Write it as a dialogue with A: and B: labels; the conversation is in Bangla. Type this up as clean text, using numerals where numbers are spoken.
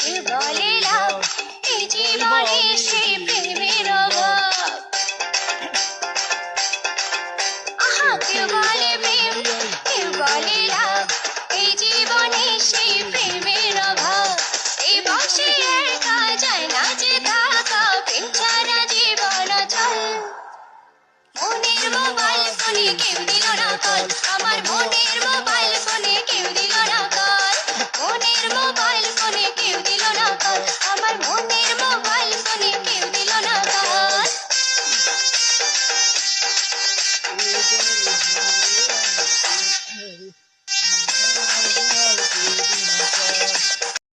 A: কেউ বলে লাভ, এই জীবনে সেই প্রেমের অভাব। আহা কেউ বলে প্রেম, কেউ বলে লাভ, এই জীবনে সেই প্রেমের অভাব। এই বসে একা যায় না যে থাকা, প্রেম ছাড়া জীবন অচল। মনের মোবাইল ফোনে কেউ দিল না কল, আমার মনের মোবাইল ফোনে কেউ দিল না কল। মনের মোবাইল ফোনে কেউ দিল না কল, আমার মনে